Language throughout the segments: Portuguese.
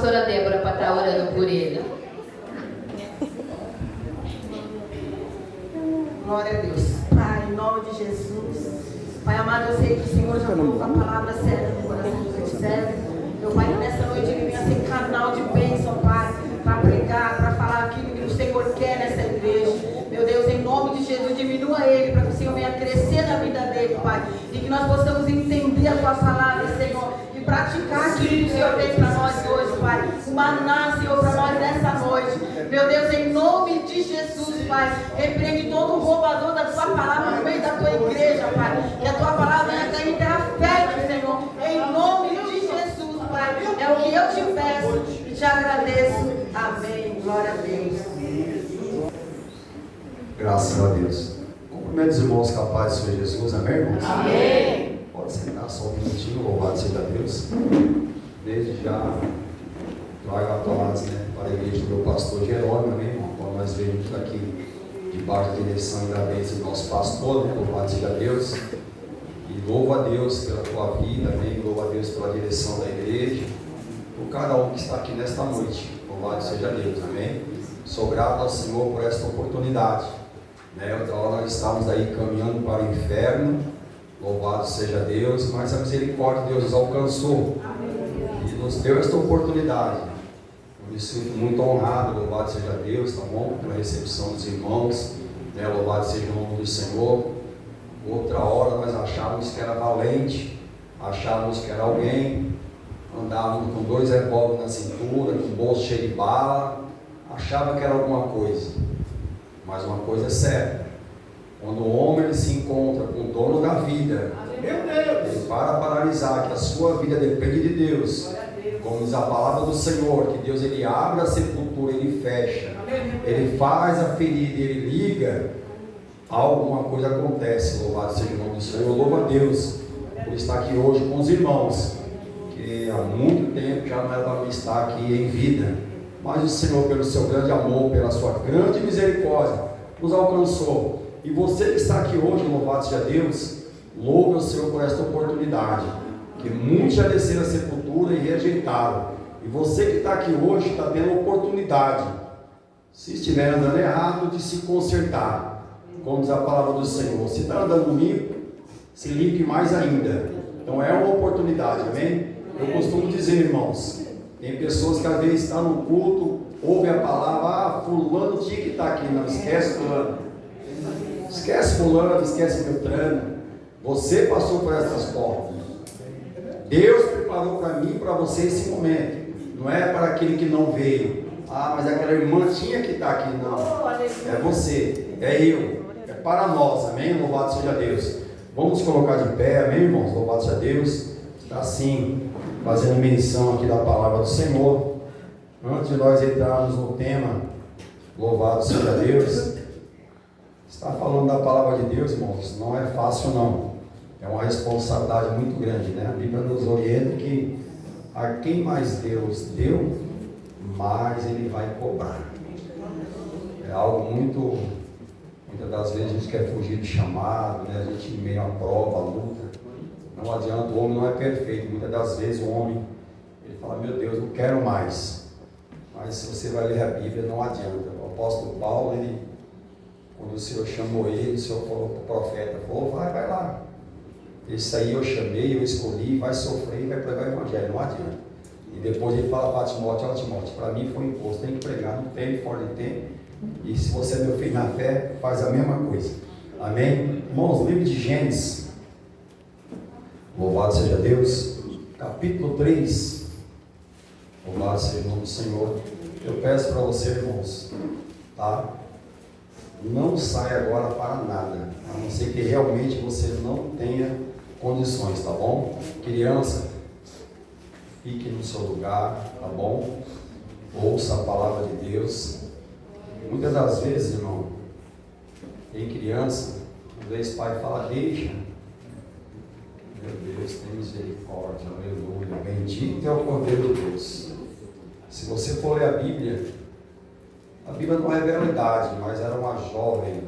pastora Débora para estar orando por ele. Glória a Deus. Pai, em nome de Jesus. Pai amado, eu sei que o Senhor já colocou a palavra certa no coração do teu servo. Meu Pai, nessa noite ele venha ser canal de bênção, Pai, para pregar, para falar aquilo que o Senhor quer nessa igreja. Meu Deus, em nome de Jesus, diminua ele, para que o Senhor venha crescer na vida dele, Pai. E que nós possamos entender a tua palavra, Senhor, e praticar aquilo que o Senhor tem para nós hoje, Pai. O maná, Senhor, para nós nessa noite. Meu Deus, em nome de Jesus, Pai, repreende todo o roubador da tua palavra no meio da tua igreja, Pai. Que a tua palavra venha cair em terra fértil, Senhor. Em nome de Jesus, Pai. É o que eu te peço e te agradeço. Amém. Glória a Deus. Graças a Deus. Cumprimento os irmãos com a paz do Senhor Jesus, amém, irmãos? Amém. Pode sentar só um minutinho, louvado seja Deus. Desde já trago a palavra, né, para a igreja do meu pastor Jerônimo, amém, irmão? Então nós vemos aqui debaixo da direção e da bênção do nosso pastor, né? Louvado seja Deus. E louvo a Deus pela tua vida, amém? Louvo a Deus pela direção da igreja, por cada um que está aqui nesta noite. Louvado seja Deus, amém? Sou grato ao Senhor por esta oportunidade. Outra hora nós estávamos aí caminhando para o inferno, louvado seja Deus, mas a misericórdia de Deus nos alcançou e nos deu esta oportunidade. Eu me sinto muito honrado, louvado seja Deus, tá bom? Pela recepção dos irmãos, louvado seja o nome do Senhor. Outra hora nós achávamos que era valente, achávamos que era alguém, andávamos com 2 revólveres na cintura, com o bolso cheio de bala, achava que era alguma coisa. Mas uma coisa é certa, quando o homem ele se encontra com o dono da vida, ele para analisar que a sua vida depende de Deus, como diz a palavra do Senhor, que Deus ele abre a sepultura, ele fecha, ele faz a ferida, ele liga, alguma coisa acontece. Louvado seja o nome do Senhor. Eu louvo a Deus por estar aqui hoje com os irmãos, que há muito tempo já não era para mim estar aqui em vida, mas o Senhor, pelo seu grande amor, pela sua grande misericórdia, nos alcançou. E você que está aqui hoje, louvado seja Deus, louve o Senhor por esta oportunidade, que muitos já desceram a sepultura e rejeitaram. E você que está aqui hoje, está tendo a oportunidade, se estiver andando errado, de se consertar, como diz a palavra do Senhor. Se está andando limpo, se limpe mais ainda. Então é uma oportunidade, amém? Eu costumo dizer, irmãos, tem pessoas que às vezes estão no culto, ouvem a palavra, fulano tinha que estar aqui. Não, esquece fulano. Esquece fulano, esquece Beltrano. Você passou por essas portas. Deus preparou para mim e para você esse momento. Não é para aquele que não veio. Mas aquela irmã tinha que estar aqui. Não, é você, é eu, é para nós, amém? Louvado seja Deus. Vamos colocar de pé, amém, irmãos? Louvado seja Deus. Está assim, fazendo menção aqui da palavra do Senhor. Antes de nós entrarmos no tema, louvado seja Deus. Está falando da palavra de Deus, irmãos, não é fácil não. É uma responsabilidade muito grande, né? A Bíblia nos orienta que a quem mais Deus deu, mais Ele vai cobrar. É algo muitas das vezes a gente quer fugir do chamado, né? A gente em meio à prova, à luta. Não adianta, o homem não é perfeito. Muitas das vezes o homem, ele fala, meu Deus, não quero mais. Mas se você vai ler a Bíblia, não adianta. O apóstolo Paulo, quando o Senhor chamou ele, o Senhor falou para o profeta, falou, vai lá. Esse aí eu chamei, eu escolhi, vai sofrer e vai pregar o Evangelho, não adianta. E depois ele fala para Timóteo, Timóteo, para mim foi imposto, tem que pregar no tempo, fora de tempo. E se você é meu filho na fé, faz a mesma coisa. Amém? Irmãos, livro de Gênesis, louvado seja Deus, capítulo 3, louvado seja o nome do Senhor. Eu peço para você, irmãos, tá? Não saia agora para nada, a não ser que realmente você não tenha condições, tá bom? Criança, fique no seu lugar, tá bom? Ouça a palavra de Deus. Muitas das vezes, irmão, tem criança, às vezes o pai fala, deixa. Meu Deus, tem misericórdia, aleluia, bendito é o Cordeiro de Deus. Se você for ler a Bíblia não revela a idade, mas era uma jovem.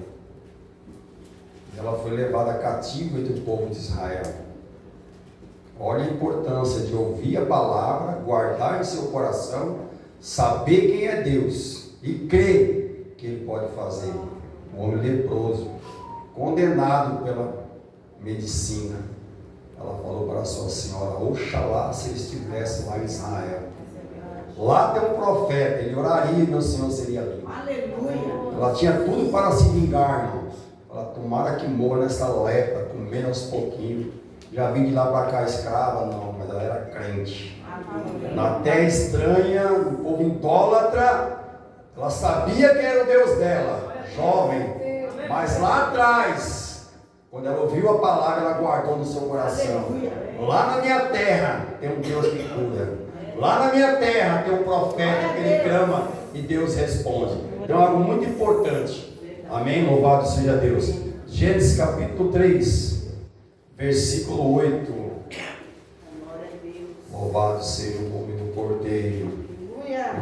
Ela foi levada cativa entre o povo de Israel. Olha a importância de ouvir a palavra, guardar em seu coração, saber quem é Deus e crer que Ele pode fazer. Um homem leproso, condenado pela medicina. Ela falou para a sua senhora: oxalá se ele estivesse lá em Israel. Lá tem um profeta, ele oraria e meu Senhor seria limpo. Aleluia. Ela tinha tudo para se vingar, irmãos. Ela tomara que morra nessa lepra, comendo aos pouquinhos. Já vim de lá para cá escrava, não, mas ela era crente. Na terra estranha, o povo idólatra, ela sabia que era o Deus dela, jovem. Mas lá atrás, quando ela ouviu a palavra, ela guardou no seu coração. Lá na minha terra tem um Deus que cura. Lá na minha terra tem um profeta que ele clama e Deus responde. Então é algo muito importante. Amém? Louvado seja Deus. Gênesis capítulo 3, versículo 8. Louvado seja o nome do Cordeiro.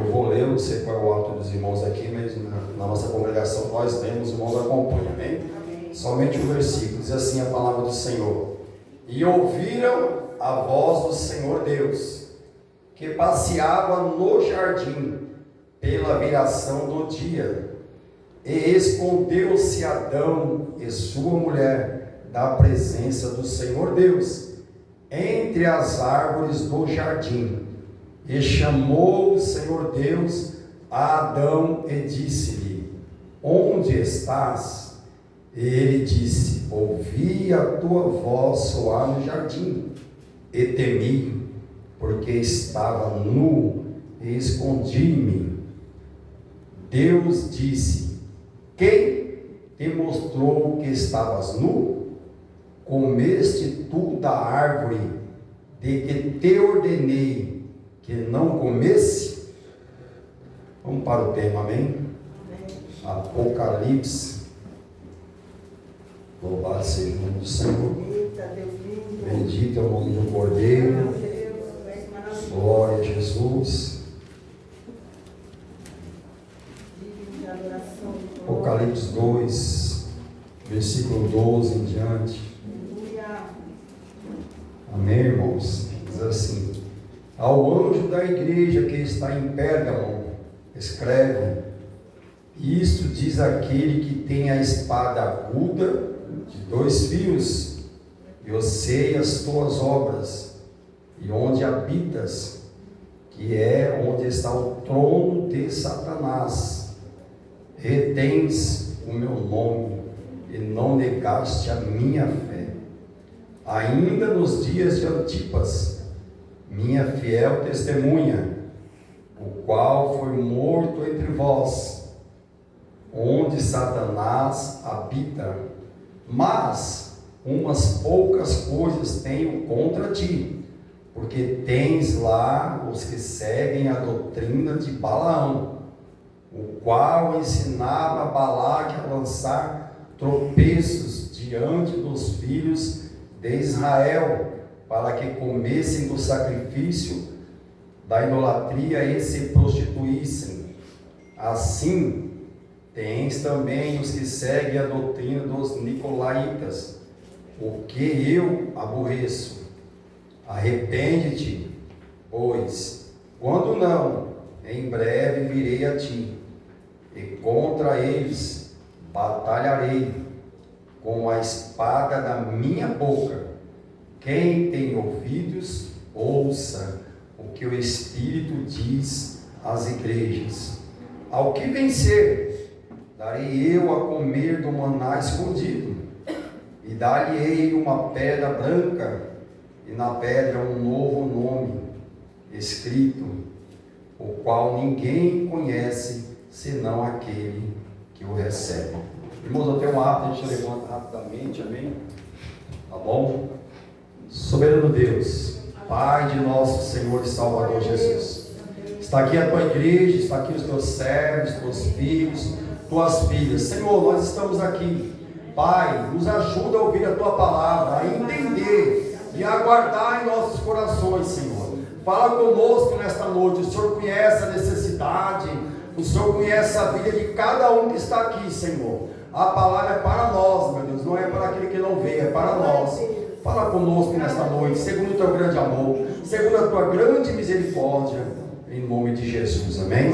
Eu vou ler, não sei qual é o hábito dos irmãos aqui, mas na nossa congregação nós lemos, os irmãos acompanham, amém? Somente o versículo, diz assim a palavra do Senhor: e ouviram a voz do Senhor Deus, que passeava no jardim pela viração do dia, e escondeu-se Adão e sua mulher da presença do Senhor Deus entre as árvores do jardim. E chamou o Senhor Deus a Adão e disse-lhe: onde estás? E ele disse: ouvi a tua voz soar no jardim, e temi, porque estava nu e escondi-me. Deus disse: quem te mostrou que estavas nu? Comeste tu da árvore de que te ordenei que não comesse? Vamos para o tema, amém? Apocalipse. Louvado seja o nome do Senhor. Bendito é o nome do Cordeiro. Glória a Jesus. Apocalipse 2, versículo 12 em diante. Amém, irmãos? Diz assim: ao anjo da igreja que está em Pérgamo, escreve: isto diz aquele que tem a espada aguda de 2 fios, e eu sei as tuas obras, e onde habitas, que é onde está o trono de Satanás. Retens o meu nome, e não negaste a minha fé, ainda nos dias de Antipas, minha fiel testemunha, o qual foi morto entre vós, onde Satanás habita. Mas umas poucas coisas tenho contra ti, porque tens lá os que seguem a doutrina de Balaão, o qual ensinava Balaque a lançar tropeços diante dos filhos de Israel, para que comessem do sacrifício da idolatria e se prostituíssem. Assim, tens também os que seguem a doutrina dos nicolaítas, o que eu aborreço. Arrepende-te, pois, quando não, em breve virei a ti, e contra eles batalharei com a espada da minha boca. Quem tem ouvidos, ouça o que o Espírito diz às igrejas. Ao que vencer, darei eu a comer do maná escondido, e dar-lhe-ei uma pedra branca, e na pedra um novo nome escrito, o qual ninguém conhece, senão aquele que o recebe. Irmãos, eu tenho um hábito, a gente levanta rapidamente, amém? Tá bom? Soberano Deus, Pai de nosso Senhor e Salvador Jesus, está aqui a tua igreja, está aqui os teus servos, teus filhos, tuas filhas. Senhor, nós estamos aqui. Pai, nos ajuda a ouvir a tua palavra, a entender e a guardar em nossos corações, Senhor. Fala conosco nesta noite. O Senhor conhece a necessidade, o Senhor conhece a vida de cada um que está aqui, Senhor. A palavra é para nós, meu Deus, não é para aquele que não vê, é para nós. Fala conosco nesta noite, segundo o teu grande amor, segundo a tua grande misericórdia, em nome de Jesus, amém?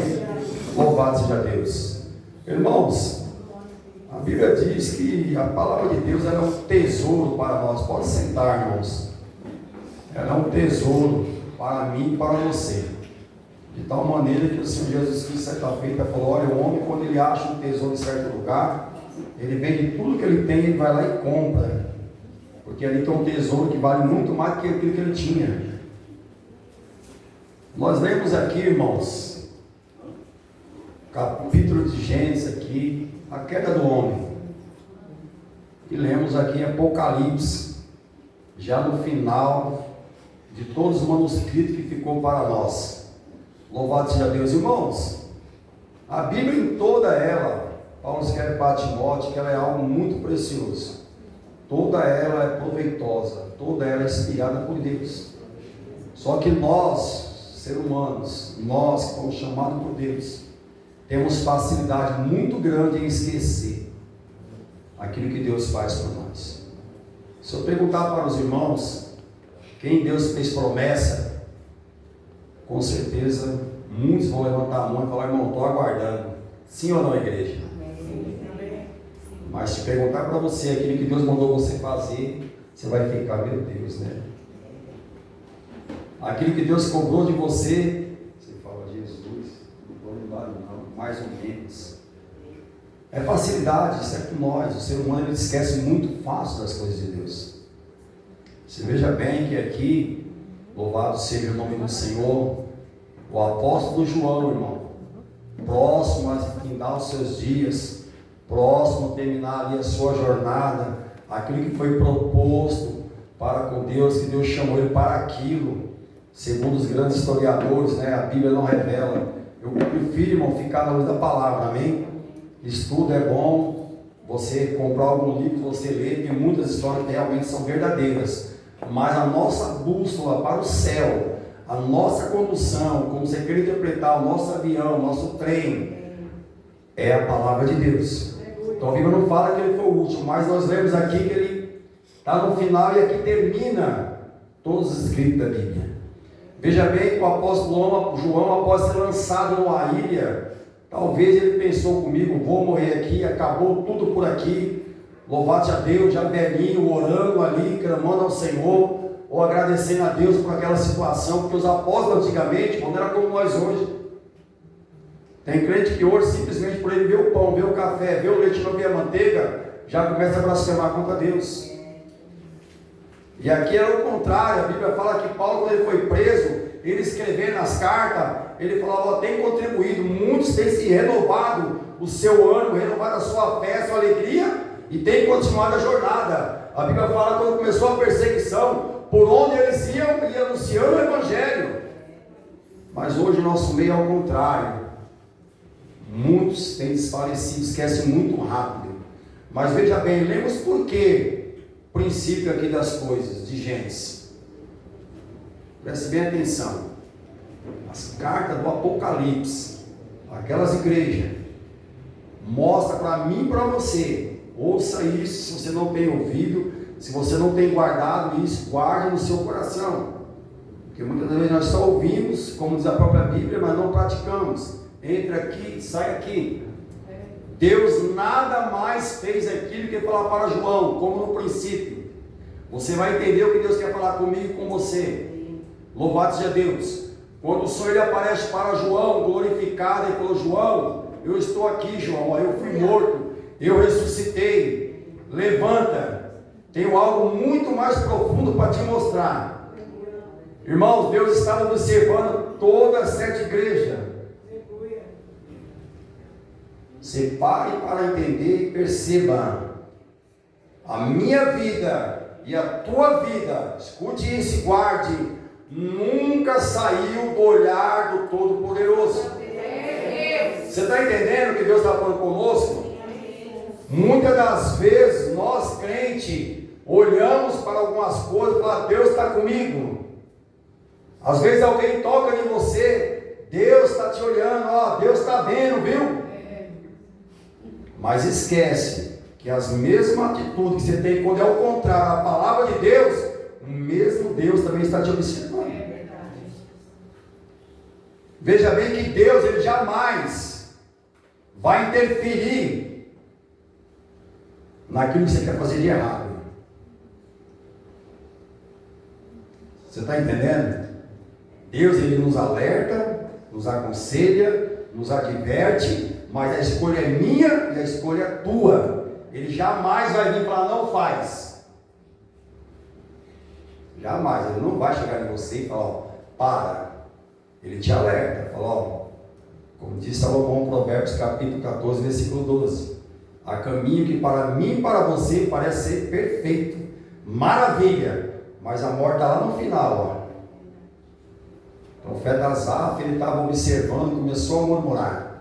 Louvado seja Deus. Irmãos, a Bíblia diz que a palavra de Deus é um tesouro para nós. Pode sentar, irmãos. Ela é um tesouro para mim e para você. De tal maneira que o Senhor Jesus Cristo, certa feita, falou: olha, o homem, quando ele acha um tesouro em certo lugar, ele vende tudo que ele tem, ele vai lá e compra. Porque ali tem um tesouro que vale muito mais do que aquilo que ele tinha. Nós lemos aqui, irmãos, capítulo de Gênesis aqui, a queda do homem. E lemos aqui em Apocalipse, já no final de todos os manuscritos que ficou para nós. Louvado seja Deus, irmãos. A Bíblia em toda ela, Paulo escreve para Timóteo que ela é algo muito precioso. Toda ela é proveitosa, toda ela é inspirada por Deus. Só que nós, seres humanos, nós que fomos chamados por Deus, temos facilidade muito grande em esquecer aquilo que Deus faz por nós. Se eu perguntar para os irmãos quem Deus fez promessa, com certeza muitos vão levantar a mão e falar: irmão, estou aguardando. Sim ou não, igreja? Mas se perguntar para você aquilo que Deus mandou você fazer, você vai ficar: meu Deus, né? Aquilo que Deus cobrou de você, você fala: Jesus, não estou lembrado não, mais ou menos. É facilidade, isso é com nós. O ser humano, ele esquece muito fácil das coisas de Deus. Você veja bem que aqui, louvado seja o nome do Senhor, o apóstolo João, irmão, próximo a findar os seus dias, próximo a terminar ali a sua jornada, aquilo que foi proposto para com Deus, que Deus chamou ele para aquilo, segundo os grandes historiadores, né? A Bíblia não revela. Eu prefiro, irmão, ficar na luz da palavra, amém? Estudo é bom, você comprar algum livro, você ler, tem muitas histórias que realmente são verdadeiras, mas a nossa bússola para o céu, a nossa condução, como você quer interpretar o nosso avião, o nosso trem, é a palavra de Deus. Então a Bíblia não fala que ele foi o último, mas nós lemos aqui que ele está no final e aqui termina todos os escritos da Bíblia. Veja bem que o apóstolo João, após ser lançado numa ilha, talvez ele pensou comigo: vou morrer aqui, acabou tudo por aqui, louvado seja Deus, já velhinho, orando ali, clamando ao Senhor, ou agradecendo a Deus por aquela situação, porque os apóstolos antigamente, quando era como nós hoje, tem crente que hoje simplesmente por ele ver o pão, ver o café, ver o leite, não ver a manteiga, já começa a blasfemar contra Deus. E aqui era o contrário. A Bíblia fala que Paulo, quando ele foi preso, ele escrevendo as cartas, ele falava: tem contribuído, muitos têm se renovado o seu ânimo, renovado a sua fé, a sua alegria, e tem continuado a jornada. A Bíblia fala que quando começou a perseguição, por onde eles iam, ia anunciando o Evangelho. Mas hoje o nosso meio é ao contrário. Muitos têm desfalecido, esquecem muito rápido. Mas veja bem, lemos por quê? Princípio aqui das coisas, de Gênesis. Preste bem atenção. As cartas do Apocalipse, aquelas igrejas, mostra para mim e para você. Ouça isso, se você não tem ouvido, se você não tem guardado isso, guarde no seu coração. Porque muitas vezes nós só ouvimos, como diz a própria Bíblia, mas não praticamos. Entra aqui, sai aqui. Deus nada mais fez aquilo que falar para João, como no princípio. Você vai entender o que Deus quer falar comigo e com você. Louvado seja Deus. Quando o Senhor ele aparece para João, glorificado, ele falou: João, eu estou aqui, João, eu fui morto, eu ressuscitei, levanta, tenho algo muito mais profundo para te mostrar. Irmãos, Deus estava observando todas as 7 igrejas. Você pare para entender e perceba: a minha vida e a tua vida, escute isso e guarde, nunca saiu do olhar do Todo-Poderoso. Você está entendendo o que Deus está falando conosco? Muitas das vezes nós crentes olhamos para algumas coisas e falamos: Deus está comigo. Às vezes alguém toca em você, Deus está te olhando, ó, Deus está vendo, viu? Mas esquece que as mesmas atitudes que você tem quando é o contrário da palavra de Deus, o mesmo Deus também está te observando. Veja bem que Deus, Ele jamais vai interferir naquilo que você quer fazer de errado. Você está entendendo? Deus, Ele nos alerta, nos aconselha, nos adverte, mas a escolha é minha e a escolha é tua. Ele jamais vai vir falar, não faz. Jamais, Ele não vai chegar em você e falar, ó, para. Ele te alerta, fala, ó, como diz Salomão, Provérbios capítulo 14, versículo 12. Há caminho que para mim e para você parece ser perfeito, maravilha, mas a morte está lá no final, ó. O profeta Asaf, ele estava observando e começou a murmurar.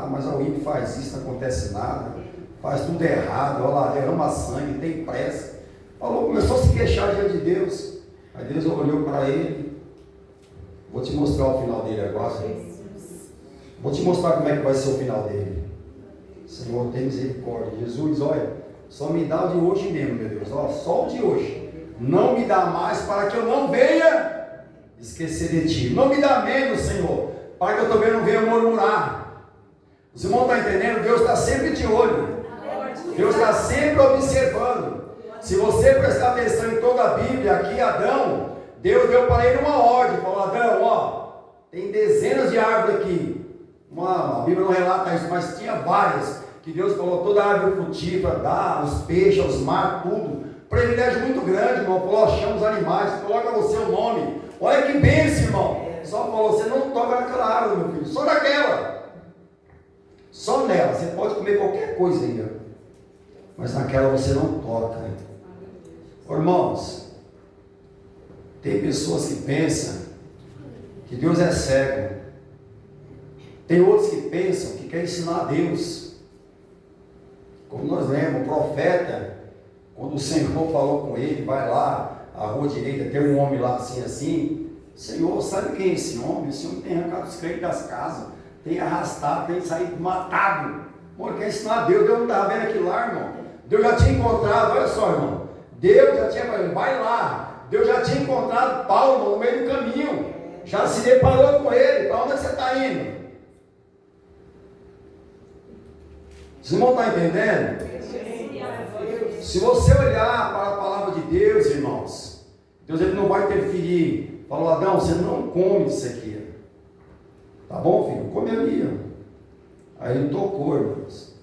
Mas o ímpio faz isso, não acontece nada, faz tudo errado, olha lá, derrama sangue, tem pressa. Começou a se queixar diante de Deus. Aí Deus olhou para ele. Vou te mostrar o final dele agora. Vou te mostrar como é que vai ser o final dele. Senhor, tem misericórdia. Jesus, olha, só me dá o de hoje mesmo, meu Deus. Ó, só o de hoje. Não me dá mais para que eu não venha esquecer de ti. Não me dá menos, Senhor, para que eu também não venha murmurar. Os irmãos estão entendendo? Deus está sempre de olho. Deus está sempre observando. Se você prestar atenção em toda a Bíblia, aqui Adão, Deus deu para ele uma ordem, falou, Adão, ó, tem dezenas de árvores aqui. A Bíblia não relata isso, mas tinha várias, que Deus falou, toda árvore frutífera, dá, os peixes, os mares, tudo. Privilégio muito grande, irmão, falou, chama os animais, coloca você o nome. Olha que bênção, irmão. Só falou, você não toca naquela árvore, meu filho, só naquela. Só nela, você pode comer qualquer coisa aí, mas naquela você não toca. Irmãos, tem pessoas que pensam que Deus é cego. Tem outros que pensam que quer ensinar a Deus. Como nós lemos, o profeta, quando o Senhor falou com ele, vai lá, à rua direita, tem um homem lá assim, Senhor, sabe quem é esse homem? Esse homem tem arrancado os crentes das casas, tem arrastado, tem saído matado. Pô, quer ensinar a Deus. Deus não estava vendo aquilo lá, irmão. Deus já tinha encontrado, olha só, irmão. Deus já tinha falado, vai lá. Deus já tinha encontrado Paulo, irmão, no meio do caminho. Já se deparou com ele. Para onde é que você está indo? Os irmãos estão entendendo? Se você olhar para a palavra de Deus, irmãos, Deus ele não vai interferir. Falou, Adão, você não come isso aqui. Tá bom, filho? Come ali. Aí ele tocou, irmãos.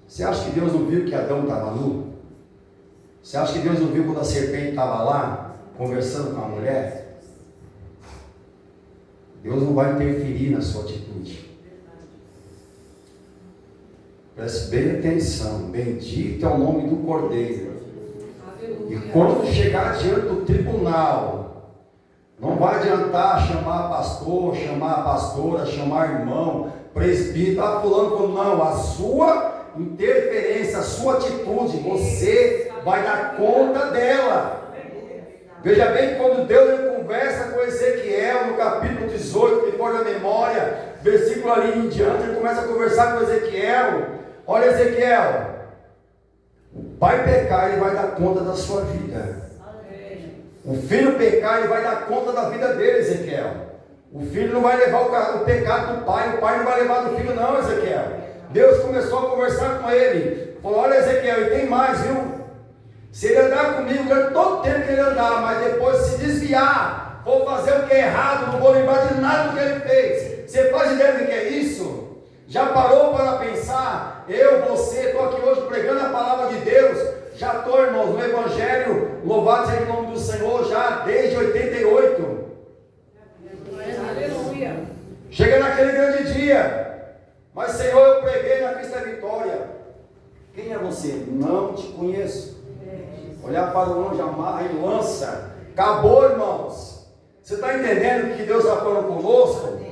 Você acha que Deus não viu que Adão estava nu? Você acha que Deus não viu quando a serpente estava lá, conversando com a mulher? Deus não vai interferir na sua atitude. Preste bem atenção. Bendito é o nome do Cordeiro. E quando chegar diante do tribunal, não vai adiantar chamar pastor, chamar pastora, chamar irmão, presbítero, fulano, não. A sua interferência, a sua atitude, você vai dar conta dela. Veja bem que quando Deus ele conversa com Ezequiel, no capítulo 18, que for da memória, versículo ali em diante, ele começa a conversar com Ezequiel. Olha, Ezequiel, o pai pecar, ele vai dar conta da sua vida. O filho pecar, ele vai dar conta da vida dele, Ezequiel. O filho não vai levar o pecado do pai, o pai não vai levar do filho não, Ezequiel. Deus começou a conversar com ele, falou, olha, Ezequiel, e tem mais, viu? Se ele andar comigo durante todo o tempo que ele andar, mas depois se desviar, for fazer o que é errado, não vou lembrar de nada do que ele fez. Você faz ideia do que é isso? Já parou para pensar? Eu, você, estou aqui hoje pregando a palavra de Deus. Já estou, irmãos, no Evangelho, louvado seja o nome do Senhor, já desde 88. Aleluia. Chega naquele grande dia. Mas, Senhor, eu preguei na Cristo da Vitória. Quem é você? Não te conheço. Olhar para o anjo, amarra e lança. Acabou, irmãos. Você está entendendo que Deus está falando conosco?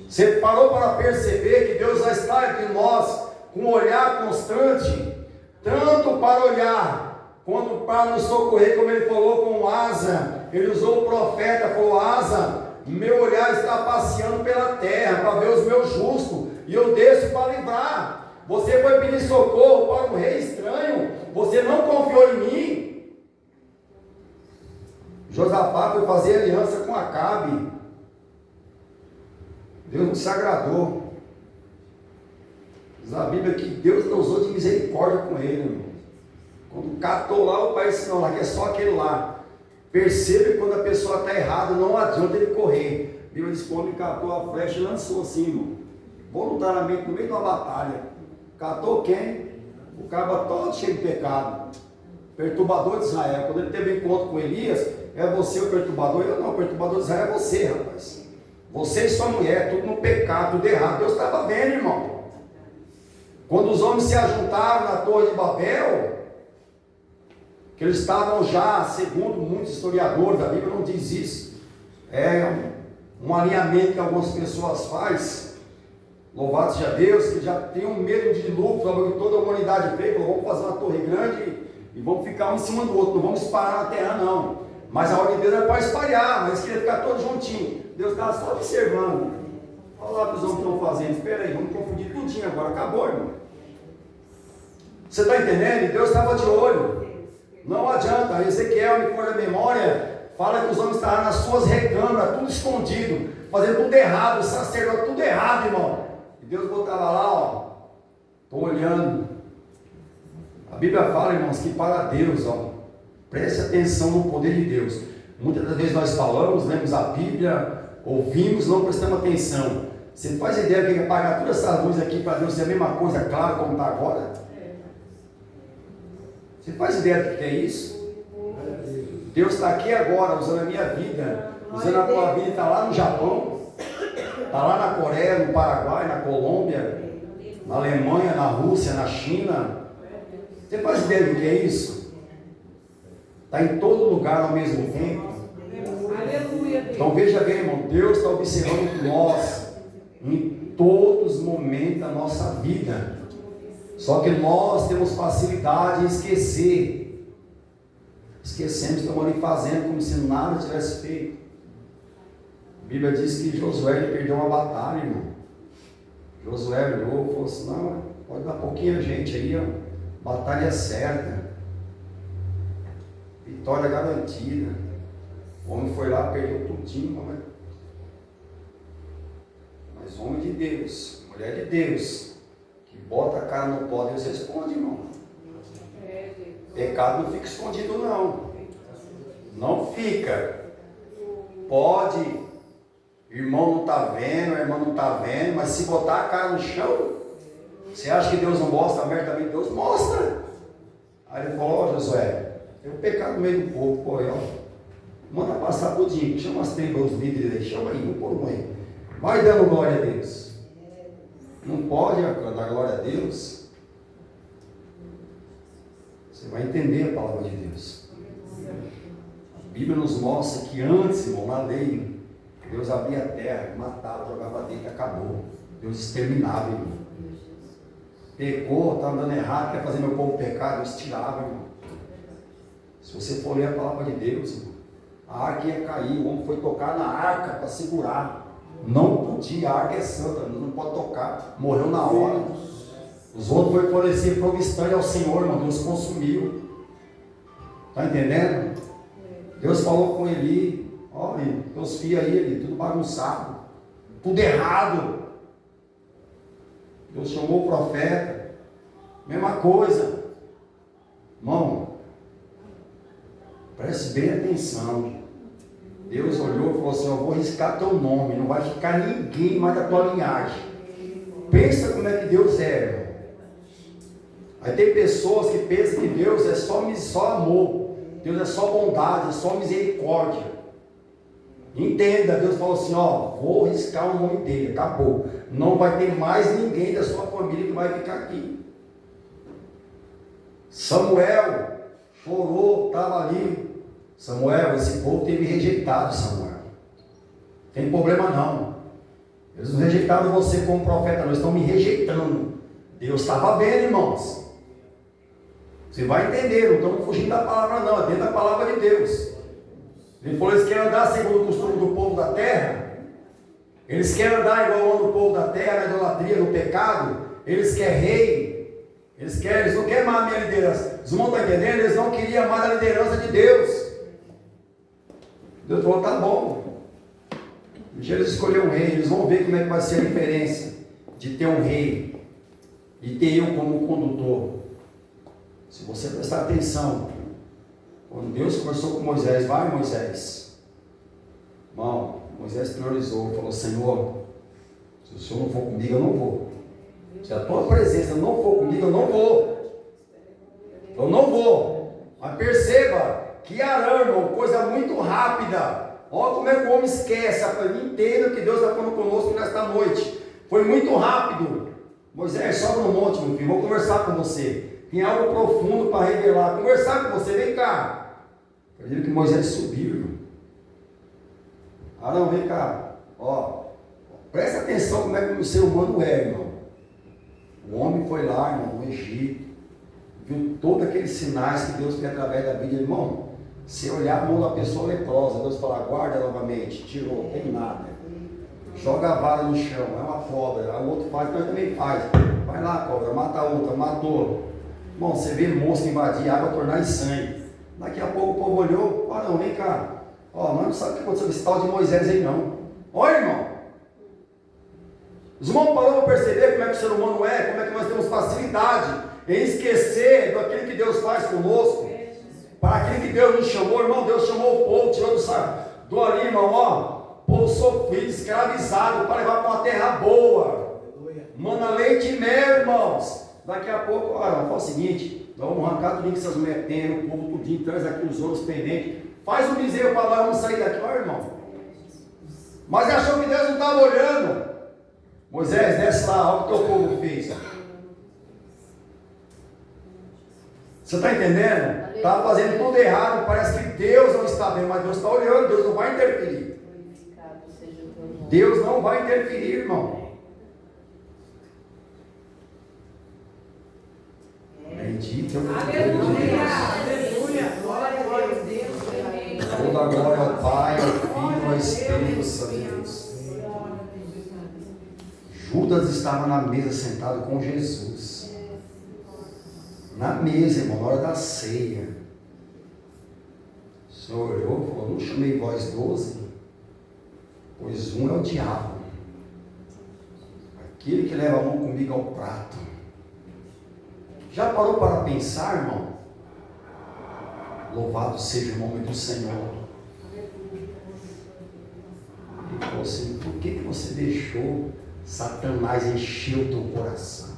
Você parou para perceber que Deus já está entre nós com um olhar constante, tanto para olhar, quanto para nos socorrer, como ele falou com Asa. Ele usou o profeta, falou, Asa, meu olhar está passeando pela terra, para ver os meus justos, e eu desço para livrar. Você foi pedir socorro para um rei estranho. Você não confiou em mim. Josafá foi fazer aliança com Acabe. Deus não se agradou. Diz a Bíblia que Deus não usou de misericórdia com ele, irmão. Quando catou lá, o pai disse, não, aqui é só aquele lá. Perceba que quando a pessoa está errada, não adianta ele correr. A Bíblia diz que o homem catou a flecha e lançou assim, irmão, voluntariamente, no meio de uma batalha. Catou quem? O cara todo cheio de pecado. Perturbador de Israel. Quando ele teve encontro com Elias, é você o perturbador? Eu não, o perturbador de Israel é você, rapaz. Você e sua mulher, tudo no pecado, tudo errado. Deus estava vendo, irmão. Quando os homens se ajuntaram na Torre de Babel, que eles estavam já, segundo muitos historiadores, a Bíblia não diz isso, é um alinhamento que algumas pessoas fazem, louvado seja Deus, que já tem um medo de dilúvio, sobre o que toda a humanidade fez, vamos fazer uma torre grande e vamos ficar um em cima do outro, não vamos espalhar na terra não, mas a ordem de Deus era para espalhar, mas eles queriam ficar todos juntinhos. Deus estava só observando. Olha lá o que os homens estão fazendo. Espera aí, vamos confundir tudinho agora. Acabou, irmão. Você está entendendo? Deus estava de olho. Não adianta. Ezequiel, me for a memória, fala que os homens estavam nas suas recâmaras, tudo escondido, fazendo tudo errado, o sacerdote tudo errado, irmão. E Deus botava lá, ó. Estou olhando. A Bíblia fala, irmãos, que para Deus, ó, preste atenção no poder de Deus. Muitas das vezes nós falamos, lemos a Bíblia, ouvimos, não prestamos atenção. Você faz ideia que apagar todas essas luzes aqui para Deus ser a mesma coisa, claro, como está agora? Você faz ideia do que é isso? Deus está aqui agora, usando a minha vida, usando a tua vida, está lá no Japão, está lá na Coreia, no Paraguai, na Colômbia, na Alemanha, na Rússia, na China. Você faz ideia do que é isso? Está em todo lugar ao mesmo tempo. Então veja bem, irmão, Deus está observando nós em todos os momentos da nossa vida. Só que nós temos facilidade em esquecer. Esquecemos, estamos ali fazendo como se nada tivesse feito. A Bíblia diz que Josué perdeu uma batalha, irmão. Josué olhou e falou assim, não, pode dar pouquinha gente aí, ó. Batalha certa. Vitória garantida. O homem foi lá, perdeu tudinho, mas homem de Deus, mulher de Deus, que bota a cara no pó, Deus responde, irmão. Pecado não fica escondido não. Não fica. Pode, irmão não está vendo, a irmã não está vendo, mas se botar a cara no chão, você acha que Deus não mostra abertamente? Deus mostra. Aí ele falou, ó Josué, tem um pecado no meio do povo, pô, ó. Manda passar por dia, chama as tribos, os líderes aí, chama aí, um por um aí. Vai dando glória a Deus. Não pode dar glória a Deus. Você vai entender a palavra de Deus. A Bíblia nos mostra que antes, irmão, na lei, Deus abria a terra, matava, jogava dentro, acabou. Deus exterminava, irmão. Pecou, está andando errado, quer fazer meu povo pecar, Deus tirava, irmão. Se você for ler a palavra de Deus, irmão, a arca ia cair, o homem foi tocar na arca para segurar. Não podia, a arca é santa, não pode tocar. Morreu na hora. Os outros foram fornecer promistância ao Senhor, irmão, Deus consumiu. Está entendendo? Deus falou com Eli, olha, teus filhos aí, Eli, tudo bagunçado, tudo errado. Deus chamou o profeta, mesma coisa. Irmão, preste bem atenção. Deus olhou e falou assim, eu vou riscar teu nome, não vai ficar ninguém mais da tua linhagem. Pensa como é que Deus é, irmão. Aí tem pessoas que pensam que Deus é só amor, Deus é só bondade, é só misericórdia. Entenda, Deus falou assim, ó, vou riscar o nome dele, acabou. Não vai ter mais ninguém da sua família que vai ficar aqui. Samuel chorou, estava ali. Samuel, esse povo tem me rejeitado, Samuel. Tem problema não. Eles não rejeitaram você como profeta, não, eles estão me rejeitando. Deus estava vendo, irmãos. Você vai entender, não estamos fugindo da palavra não, é dentro da palavra de Deus. Ele falou, eles querem andar segundo o costume do povo da terra. Eles querem andar igual anda o povo da terra, na idolatria, no pecado. Eles querem rei. Eles não querem mais a minha liderança. Os irmãos estão entendendo? Eles não queriam mais a liderança de Deus. Deus falou, tá bom. Um dia eles escolheram um rei. Eles vão ver como é que vai ser a diferença de ter um rei e ter eu como condutor. Se você prestar atenção, quando Deus conversou com Moisés, vai Moisés. Irmão, Moisés priorizou, falou, Senhor, se o Senhor não for comigo, eu não vou. Se a tua presença não for comigo, eu não vou. Eu não vou. Mas perceba que Arão, irmão, coisa muito rápida. Olha como é que o homem esquece. Entenda que Deus está falando conosco nesta noite. Foi muito rápido. Moisés, sobe no monte, meu filho, vou conversar com você. Tem algo profundo para revelar. Conversar com você, vem cá. Eu digo que Moisés subiu, irmão. Arão, vem cá. Ó, presta atenção como é que o ser humano é, irmão. O homem foi lá, irmão, no Egito, viu todos aqueles sinais que Deus fez através da Bíblia, irmão. Se olhar a mão da pessoa leprosa, Deus fala, guarda novamente, tirou, tem nada. Joga a vara no chão, é uma cobra, o outro faz, mas também faz. Vai lá, cobra, mata a outra, matou. Irmão, você vê mosca invadir, água tornar em sangue. Daqui a pouco o povo olhou, não, vem cá. Ó, nós não sabemos o que aconteceu com esse tal de Moisés aí não. Olha, irmão. Os irmãos pararam para perceber como é que o ser humano é, como é que nós temos facilidade em esquecer daquilo que Deus faz conosco, para aquilo que Deus nos chamou, irmão. Deus chamou o povo, tirou do ali, irmão, ó, povo sofrido, escravizado, para levar para uma terra boa, mana leite e mel, irmãos. Daqui a pouco, olha, faz o seguinte, nós vamos arrancar tudo que essas mulheres têm, o povo tudinho, traz aqui os ouros pendentes, faz um bezerro para lá, vamos sair daqui, olha, irmão. Mas achou que Deus não estava olhando. Moisés, desce lá, olha o que o teu povo fez. Você está entendendo? Está fazendo tudo errado, parece que Deus não está vendo, mas Deus está olhando, Deus não vai interferir. Deus não vai interferir, irmão. Bendito é o nome de Deus. Toda a glória ao Pai, ao Filho, ao Espírito Santo de Deus. Judas estava na mesa sentado com Jesus. Na mesa, irmão, na hora da ceia. O Senhor olhou e falou, não chamei vós 12, pois um é o diabo, aquele que leva a mão comigo ao prato. Já parou para pensar, irmão? Louvado seja o nome do Senhor. Ele falou assim, por que você deixou Satanás encher o teu coração?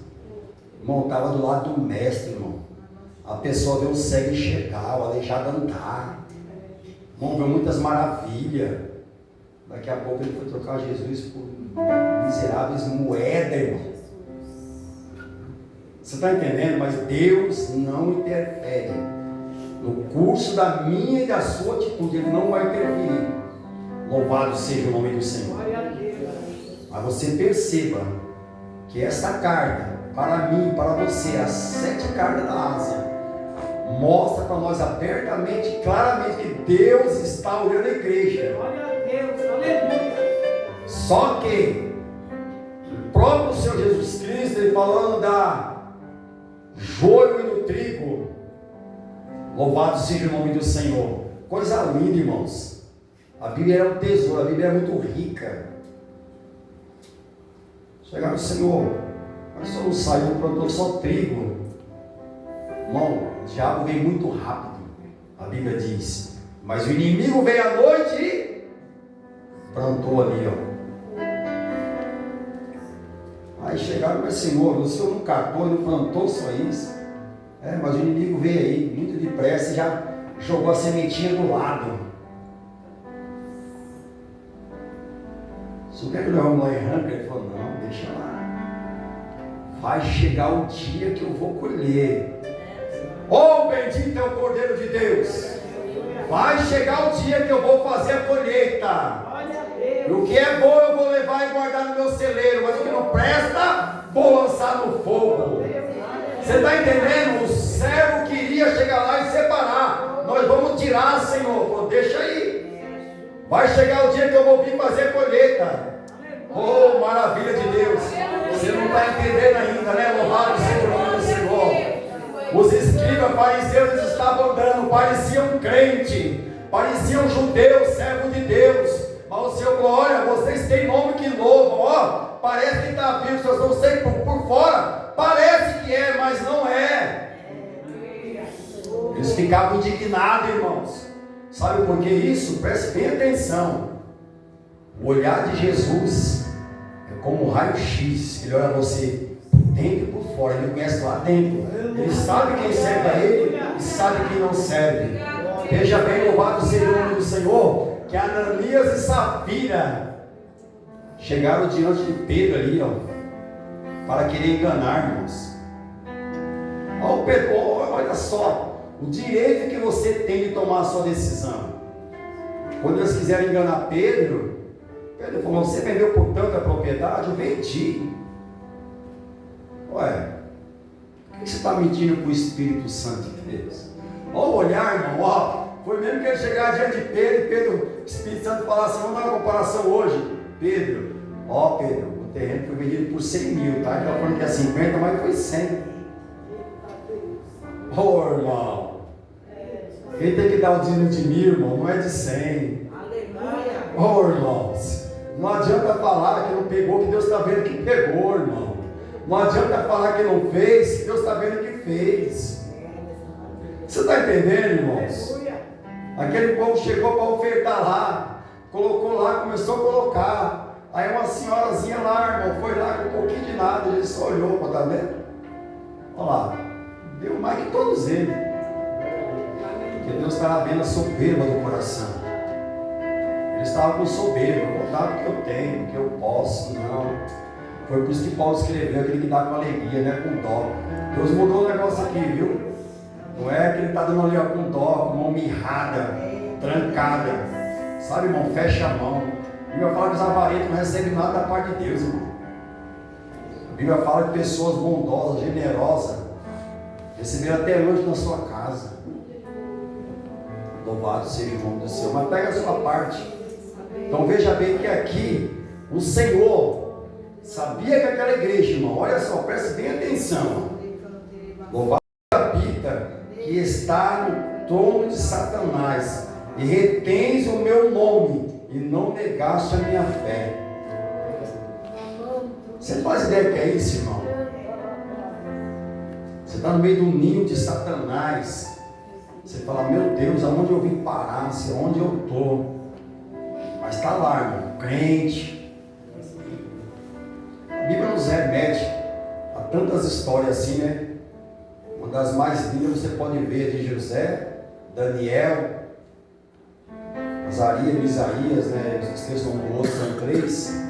Irmão, estava do lado do mestre, irmão. A pessoa vê o cego enxergar, o aleijado andar. Irmão, viu muitas maravilhas. Daqui a pouco ele foi trocar Jesus por miseráveis moedas, irmão. Você está entendendo? Mas Deus não interfere no curso da minha e da sua atitude. Ele não vai interferir. Louvado seja o nome do Senhor. Mas você perceba que essa carta, para mim, para você, as 7 cartas da Ásia, mostra para nós abertamente, claramente, que Deus está olhando a igreja. Glória a Deus, aleluia. Só que o próprio Senhor Jesus Cristo, ele falando da joio e do trigo, louvado seja o nome do Senhor. Coisa linda, irmãos. A Bíblia é um tesouro, a Bíblia é muito rica. Chegaram o Senhor, mas só não saiu, plantou só trigo. Irmão, o diabo vem muito rápido, a Bíblia diz. Mas o inimigo veio à noite e plantou ali, ó. Aí chegaram, mas Senhor, o Senhor não catou, não plantou só isso. Mas o inimigo veio aí, muito depressa, e já jogou a sementinha do lado. Se o que nós vamos lá em arranca, ele falou, não, deixa lá. Vai chegar o dia que eu vou colher. Oh, bendito é o Cordeiro de Deus. Vai chegar o dia que eu vou fazer a colheita. E o que é bom eu vou levar e guardar no meu celeiro, mas o que não presta, vou lançar no fogo. Você está entendendo? O servo queria chegar lá e separar. Nós vamos tirar, Senhor. Deixa aí. Vai chegar o dia que eu vou vir fazer a colheita. Oh, maravilha de Deus. Você não está está entendendo ainda, né? Louvado seja o nome do Senhor. Os escribas fariseus eles estavam andando, pareciam crente, pareciam judeus, servo de Deus. Mas o Senhor falou: olha, vocês têm nome que louvam, ó, parece que está vivo, vocês não sei por fora, parece que é, mas não é. Eles ficavam indignados, irmãos. Sabe por que isso? Preste bem atenção. O olhar de Jesus é como um raio-x. Ele olha você por dentro e por fora. Ele conhece lá dentro. Ele sabe quem serve a Ele e sabe quem não serve. Veja bem, louvado seja o nome do Senhor, que Ananias e Safira chegaram diante de Pedro ali, ó, para querer enganar, irmãos. Ó, Pedro, olha só, o direito que você tem de tomar a sua decisão. Quando eles quiseram enganar Pedro, Pedro falou: você vendeu por tanta propriedade? Eu vendi. Ué, por que você está mentindo para o Espírito Santo de Deus? Olha o olhar, irmão, ó. Foi mesmo que ele chegar diante de Pedro e Pedro, o Espírito Santo falasse: vamos dar uma comparação hoje. Pedro, ó Pedro, o terreno foi vendido por 100 mil, tá? Ele está falando que é 50, mas foi 100. Ô irmão, quem tem que dar o dízimo de 1000, irmão, não é de 100. Ô irmãos, não adianta falar que não pegou, que Deus está vendo que pegou, irmão. Não adianta falar que não fez, que Deus está vendo que fez. Você está entendendo, irmãos? Aquele povo chegou para ofertar lá, colocou lá, começou a colocar. Aí uma senhorazinha lá, irmão, foi lá com um pouquinho de nada, ele só olhou, tá vendo? Olha lá, deu mais que todos eles. Porque Deus estava vendo a soberba do coração. Eles estavam com soberba: eu vou dar o que eu tenho, o que eu posso. Não. Foi por isso que Paulo escreveu: aquele que dá com alegria, né? Com dó. Deus mudou o negócio aqui, viu? Não é que ele está dando ali com dó, com mão mirrada, trancada. Sabe, irmão? Fecha a mão. A Bíblia fala que os avarentos não recebem nada da parte de Deus, irmão. A Bíblia fala que pessoas bondosas, generosas, receberam até hoje na sua casa. Louvado seja o nome do Senhor. Mas pega a sua parte. Então veja bem que aqui o Senhor sabia que aquela igreja, irmão, olha só, preste bem atenção. Louvado habita que está no trono de Satanás, e retens o meu nome, e não negaste a minha fé. Você faz ideia que é isso, irmão? Você está no meio do ninho de Satanás. Você fala: meu Deus, aonde eu vim parar? Onde eu estou? Mas está lá, irmão, crente. A Bíblia nos remete a tantas histórias assim, né? Uma das mais lindas você pode ver de José, Daniel, Azarias, Misaías, né? Os textos do outro são 3.